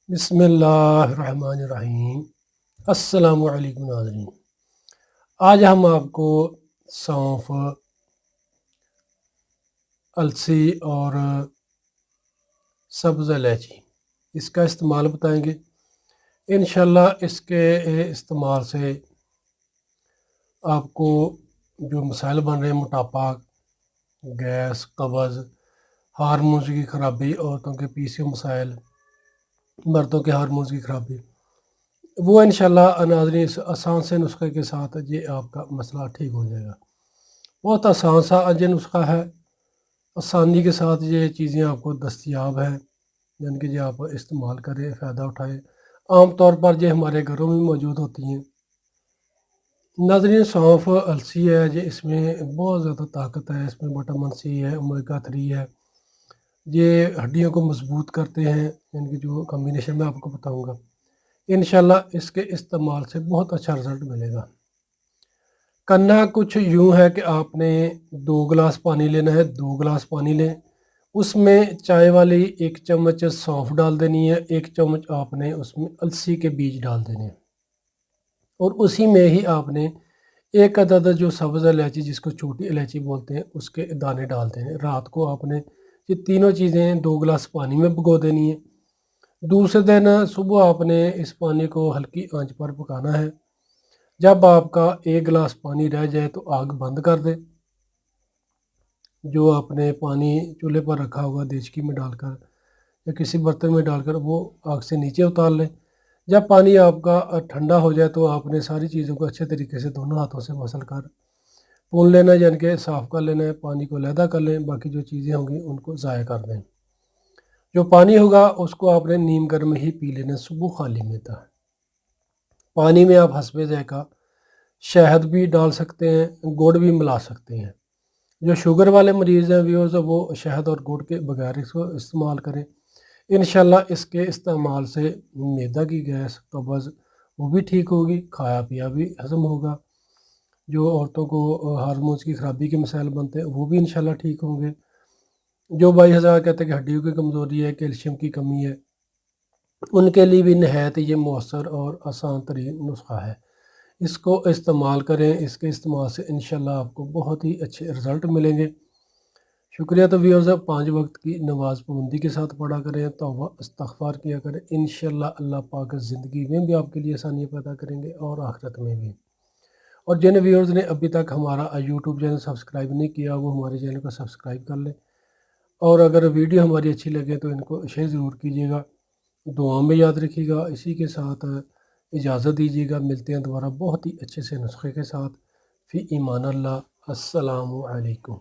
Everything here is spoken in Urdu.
بسم اللہ الرحمن الرحیم۔ السلام علیکم ناظرین، آج ہم آپ کو سونف، السی اور سبز الائچی اس کا استعمال بتائیں گے۔ انشاءاللہ اس کے استعمال سے آپ کو جو مسائل بن رہے ہیں، موٹاپا، گیس، قبض، ہارمونز کی خرابی، عورتوں کے پی سی او مسائل، مردوں کے ہارمونز کی خرابی، وہ انشاءاللہ ناظرین اس آسان سے نسخے کے ساتھ یہ آپ کا مسئلہ ٹھیک ہو جائے گا۔ بہت آسان سا یہ نسخہ ہے، آسانی کے ساتھ یہ چیزیں آپ کو دستیاب ہیں، جن کے یہ آپ استعمال کریں، فائدہ اٹھائیں۔ عام طور پر یہ ہمارے گھروں میں موجود ہوتی ہیں۔ ناظرین، سونف السی ہے، یہ اس میں بہت زیادہ طاقت ہے، اس میں وٹامن سی ہے، اومیگا 3 ہے، یہ ہڈیوں کو مضبوط کرتے ہیں، ان کی جو کمبینیشن میں آپ کو بتاؤں گا۔ انشاءاللہ اس کے استعمال سے بہت اچھا رزلٹ ملے گا۔ کرنا کچھ یوں ہے کہ آپ نے 2 گلاس پانی لینا ہے، 2 گلاس پانی لیں، اس میں چائے والی 1 چمچ سونف ڈال دینی ہے، 1 چمچ آپ نے اس میں السی کے بیج ڈال دینے ہیں، اور اسی میں ہی آپ نے 1 عدد جو سبز الائچی، جس کو چھوٹی الائچی بولتے ہیں، اس کے دانے ڈال دینے ہیں۔ رات کو آپ نے یہ تینوں چیزیں 2 گلاس پانی میں بھگو دینی ہیں۔ دوسرے دن صبح آپ نے اس پانی کو ہلکی آنچ پر پکانا ہے۔ جب آپ کا 1 گلاس پانی رہ جائے تو آگ بند کر دیں۔ جو آپ نے پانی چولہے پر رکھا ہوگا دیچکی میں ڈال کر یا کسی برتن میں ڈال کر، وہ آگ سے نیچے اتار لیں۔ جب پانی آپ کا ٹھنڈا ہو جائے تو آپ نے ساری چیزوں کو اچھے طریقے سے دونوں ہاتھوں سے مسل کر پون لینا ہے، یعنی کہ صاف کر لینا ہے، پانی کو علیحدہ کر لیں، باقی جو چیزیں ہوں گی ان کو ضائع کر دیں۔ جو پانی ہوگا اس کو آپ نے نیم گرم ہی پی لینا ہے صبح خالی میں تھا۔ پانی میں آپ حسب ذائقہ شہد بھی ڈال سکتے ہیں، گڑ بھی ملا سکتے ہیں۔ جو شوگر والے مریض ہیں ویورز، وہ شہد اور گڑ کے بغیر اس کو استعمال کریں۔ انشاءاللہ اس کے استعمال سے معدہ کی گیس، قبض، وہ بھی ٹھیک ہوگی، کھایا پیا بھی ہضم ہوگا۔ جو عورتوں کو ہارمونز کی خرابی کے مسائل بنتے ہیں وہ بھی انشاءاللہ ٹھیک ہوں گے۔ جو بھائی حضرات کہتے ہیں کہ ہڈیوں کی کمزوری ہے، کیلشیم کی کمی ہے، ان کے لیے بھی نہایت یہ مؤثر اور آسان ترین نسخہ ہے۔ اس کو استعمال کریں، اس کے استعمال سے انشاءاللہ آپ کو بہت ہی اچھے رزلٹ ملیں گے۔ شکریہ۔ تو ویورز، 5 وقت کی نماز پابندی کے ساتھ پڑھا کریں، توبہ استغفار کیا کریں، انشاءاللہ اللہ پاک زندگی میں بھی آپ کے لیے آسانیاں پیدا کریں گے اور آخرت میں بھی۔ اور جن ویورز نے ابھی تک ہمارا یوٹیوب چینل سبسکرائب نہیں کیا، وہ ہمارے چینل کو سبسکرائب کر لیں، اور اگر ویڈیو ہماری اچھی لگے تو ان کو شیئر ضرور کیجیے گا، دعا میں یاد رکھیے گا۔ اسی کے ساتھ اجازت دیجیے گا، ملتے ہیں دوبارہ بہت ہی اچھے سے نسخے کے ساتھ۔ فی ایمان اللہ، السلام علیکم۔